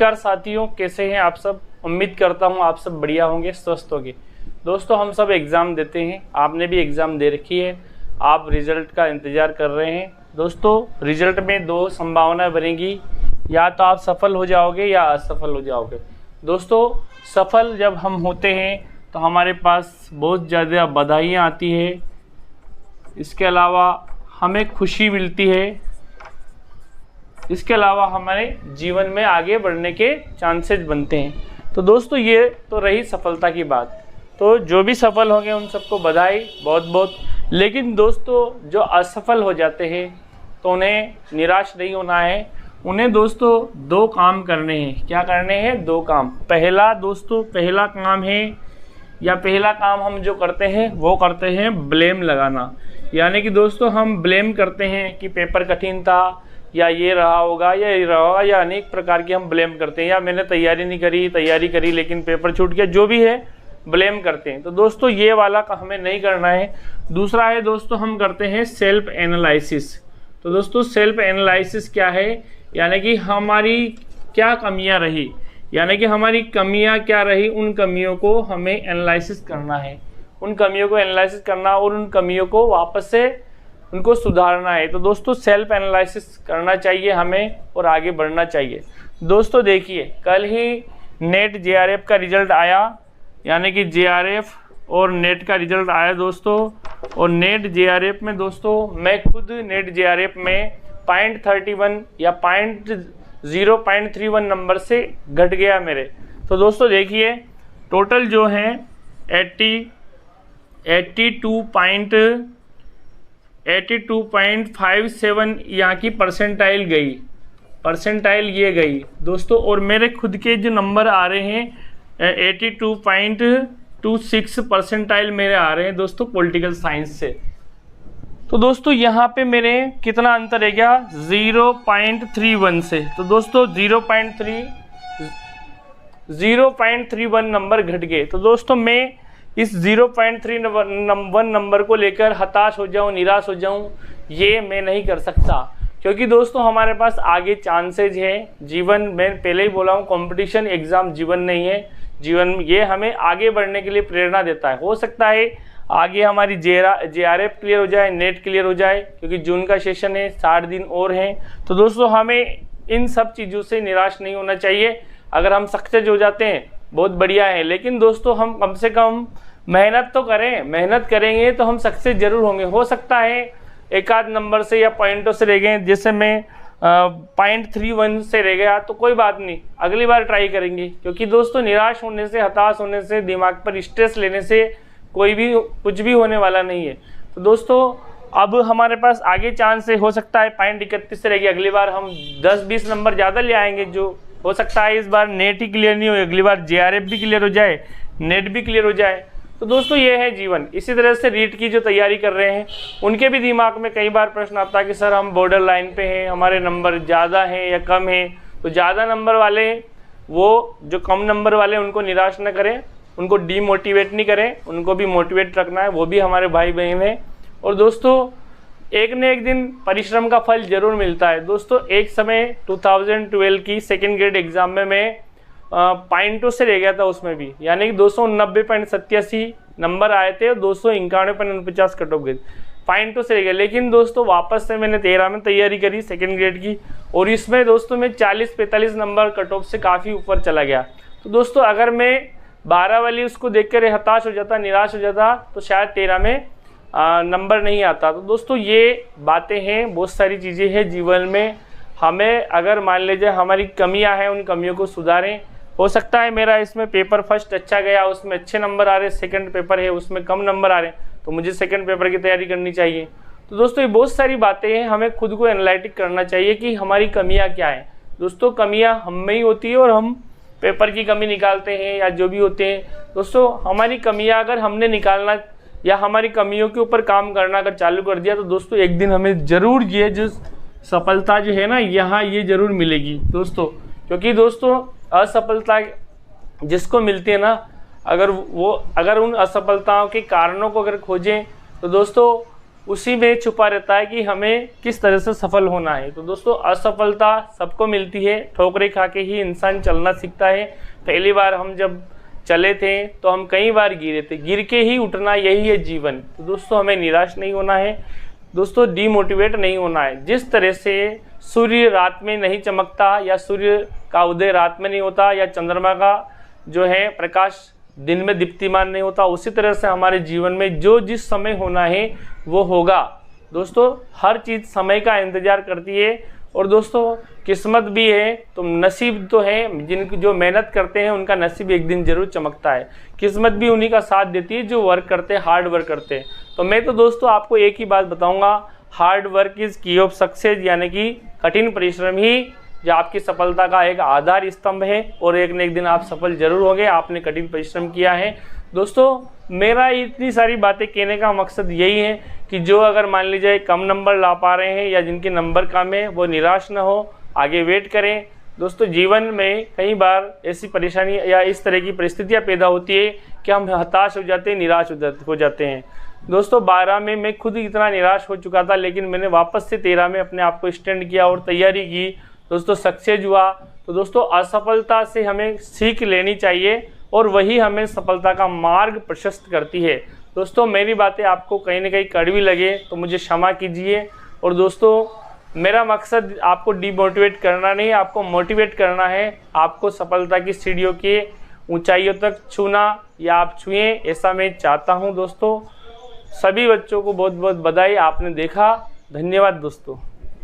नमस्कार साथियों, कैसे हैं आप सब। उम्मीद करता हूं आप सब बढ़िया होंगे, स्वस्थ होंगे। दोस्तों हम सब एग्ज़ाम देते हैं, आपने भी एग्ज़ाम दे रखी है, आप रिज़ल्ट का इंतज़ार कर रहे हैं। दोस्तों रिज़ल्ट में दो संभावना बनेगी, या तो आप सफल हो जाओगे या असफल हो जाओगे। दोस्तों सफल जब हम होते हैं तो हमारे पास बहुत ज़्यादा बधाइयाँ आती है, इसके अलावा हमें खुशी मिलती है, इसके अलावा हमारे जीवन में आगे बढ़ने के चांसेस बनते हैं। तो दोस्तों ये तो रही सफलता की बात। तो जो भी सफल होंगे उन सबको बधाई बहुत बहुत। लेकिन दोस्तों जो असफल हो जाते हैं तो उन्हें निराश नहीं होना है। उन्हें दोस्तों दो काम करने हैं। क्या करने हैं? दो काम। पहला काम है, या पहला काम हम जो करते हैं वो करते हैं ब्लेम लगाना। यानी कि दोस्तों हम ब्लेम करते हैं कि पेपर कठिन था, या ये रहा होगा या ये रहा होगा, या अनेक प्रकार की हम ब्लेम करते हैं, या मैंने तैयारी करी लेकिन पेपर छूट गया, जो भी है ब्लेम करते हैं। तो दोस्तों ये वाला हमें नहीं करना है। दूसरा है दोस्तों, हम करते हैं सेल्फ एनालिसिस। तो दोस्तों सेल्फ एनालिसिस क्या है? यानी कि हमारी क्या कमियां रही, यानी कि हमारी कमियां क्या रही, उन कमियों को हमें एनालिसिस करना है। उन कमियों को एनालिसिस करना और उन कमियों को वापस से उनको सुधारना है। तो दोस्तों सेल्फ एनालिसिस करना चाहिए हमें और आगे बढ़ना चाहिए। दोस्तों देखिए, कल ही नेट जेआरएफ का रिजल्ट आया, यानी कि जेआरएफ और नेट का रिजल्ट आया दोस्तों। और नेट जेआरएफ में दोस्तों मैं खुद नेट जेआरएफ में 0.31 या 0.31 नंबर से घट गया मेरे। तो दोस्तों देखिए टोटल जो है 82.57 यहाँ की परसेंटाइल ये गई दोस्तों। और मेरे खुद के जो नंबर आ रहे हैं 82.26 परसेंटाइल मेरे आ रहे हैं दोस्तों पॉलिटिकल साइंस से। तो दोस्तों यहाँ पे मेरे कितना अंतर है क्या? 0.31 से। तो दोस्तों 0.31 नंबर घट गए। तो दोस्तों मैं इस 0.31 नंबर को लेकर हताश हो जाऊं, निराश हो जाऊं, ये मैं नहीं कर सकता। क्योंकि दोस्तों हमारे पास आगे चांसेज है। जीवन में पहले ही बोला हूं, कंपटीशन एग्जाम जीवन नहीं है। जीवन ये हमें आगे बढ़ने के लिए प्रेरणा देता है। हो सकता है आगे हमारी जेआरएफ क्लियर हो जाए, नेट क्लियर हो जाए, क्योंकि जून का सेशन है, 60 दिन और हैं। तो दोस्तों हमें इन सब चीज़ों से निराश नहीं होना चाहिए। अगर हम सक्सेस हो जाते हैं बहुत बढ़िया है, लेकिन दोस्तों हम कम से कम मेहनत तो करें। मेहनत करेंगे तो हम सक्सेस जरूर होंगे। हो सकता है एक आध नंबर से या पॉइंटों से रह गए, जैसे मैं 0.31 से रह गया, तो कोई बात नहीं, अगली बार ट्राई करेंगे। क्योंकि दोस्तों निराश होने से, हताश होने से, दिमाग पर स्ट्रेस लेने से कुछ भी होने वाला नहीं है। तो दोस्तों अब हमारे पास आगे चांस है, हो सकता है 0.31 से रह गया, अगली बार हम 10-20 नंबर ज़्यादा ले आएंगे। जो हो सकता है इस बार नेट ही क्लियर नहीं हो, अगली बार जेआरएफ भी क्लियर हो जाए, नेट भी क्लियर हो जाए। तो दोस्तों ये है जीवन। इसी तरह से रीट की जो तैयारी कर रहे हैं उनके भी दिमाग में कई बार प्रश्न आता है कि सर हम बॉर्डर लाइन पे हैं, हमारे नंबर ज़्यादा हैं या कम हैं। तो ज़्यादा नंबर वाले, वो जो कम नंबर वाले, उनको निराश न करें, उनको डीमोटिवेट नहीं करें, उनको भी मोटिवेट रखना है। वो भी हमारे भाई बहन हैं। और दोस्तों एक न एक दिन परिश्रम का फल जरूर मिलता है। दोस्तों एक समय 2012 की सेकेंड ग्रेड एग्जाम में मैं 0.2 से रह गया था उसमें भी, यानी कि 290.87 नंबर आए थे और 291.49 कट ऑफ गए, 0.2 से रह गया। लेकिन दोस्तों वापस से मैंने 13 में तैयारी करी सेकेंड ग्रेड की, और इसमें दोस्तों मैं 40-45 नंबर कट ऑफ से काफ़ी ऊपर चला गया। तो दोस्तों अगर मैं 12 वाली उसको देख कर हताश हो जाता, निराश हो जाता, तो शायद 13 में नंबर नहीं आता। तो दोस्तों ये बातें हैं, बहुत सारी चीज़ें हैं जीवन में। हमें अगर मान लीजिए हमारी कमियां हैं, उन कमियों को सुधारें। हो सकता है मेरा इसमें पेपर फर्स्ट अच्छा गया, उसमें अच्छे नंबर आ रहे, सेकंड पेपर है उसमें कम नंबर आ रहे, तो मुझे सेकंड पेपर की तैयारी करनी चाहिए। तो दोस्तों ये बहुत सारी बातें हैं, हमें खुद को एनालिटिक करना चाहिए कि हमारी कमियाँ क्या हैं। दोस्तों कमियाँ हम में ही होती है, और हम पेपर की कमी निकालते हैं या जो भी होते हैं। दोस्तों हमारी कमियाँ अगर हमने निकालना या हमारी कमियों के ऊपर काम करना अगर चालू कर दिया, तो दोस्तों एक दिन हमें ज़रूर ये जो सफलता जो है ना, यहाँ ये ज़रूर मिलेगी दोस्तों। क्योंकि दोस्तों असफलता जिसको मिलती है ना, अगर उन असफलताओं के कारणों को अगर खोजें, तो दोस्तों उसी में छुपा रहता है कि हमें किस तरह से सफल होना है। तो दोस्तों असफलता सबको मिलती है, ठोकरें खा के ही इंसान चलना सीखता है। पहली बार हम जब चले थे तो हम कई बार गिरे थे, गिर के ही उठना, यही है जीवन। तो दोस्तों हमें निराश नहीं होना है दोस्तों, डीमोटिवेट नहीं होना है। जिस तरह से सूर्य रात में नहीं चमकता या सूर्य का उदय रात में नहीं होता या चंद्रमा का जो है प्रकाश दिन में दीप्तिमान नहीं होता, उसी तरह से हमारे जीवन में जो जिस समय होना है वो होगा। दोस्तों हर चीज़ समय का इंतजार करती है और दोस्तों किस्मत भी है तो नसीब तो है, जो मेहनत करते हैं उनका नसीब एक दिन जरूर चमकता है। किस्मत भी उन्हीं का साथ देती है जो वर्क करते हैं, हार्ड वर्क करते हैं। तो मैं तो दोस्तों आपको एक ही बात बताऊंगा, हार्ड वर्क इज की ऑफ सक्सेस, यानी कि कठिन परिश्रम ही जो आपकी सफलता का एक आधार स्तंभ है और एक न एक दिन आप सफल जरूर होंगे, आपने कठिन परिश्रम किया है। दोस्तों मेरा इतनी सारी बातें कहने का मकसद यही है कि जो अगर मान लीजिए कम नंबर ला पा रहे हैं या जिनके नंबर कम है वो निराश ना हो, आगे वेट करें। दोस्तों जीवन में कई बार ऐसी परेशानी या इस तरह की परिस्थितियां पैदा होती है कि हम हताश हो जाते हैं, निराश हो जाते हैं। दोस्तों 12 में मैं खुद इतना निराश हो चुका था, लेकिन मैंने वापस से 13 में अपने आप को स्टैंड किया और तैयारी की, दोस्तों सक्सेस हुआ। तो दोस्तों असफलता से हमें सीख लेनी चाहिए और वही हमें सफलता का मार्ग प्रशस्त करती है। दोस्तों मेरी बातें आपको कहीं ना कहीं कड़वी लगे तो मुझे क्षमा कीजिए। और दोस्तों मेरा मकसद आपको डिमोटिवेट करना नहीं, आपको मोटिवेट करना है, आपको सफलता की सीढ़ियों के ऊंचाइयों तक छूना या आप छुएं, ऐसा मैं चाहता हूं। दोस्तों सभी बच्चों को बहुत बहुत बधाई, आपने देखा। धन्यवाद दोस्तों।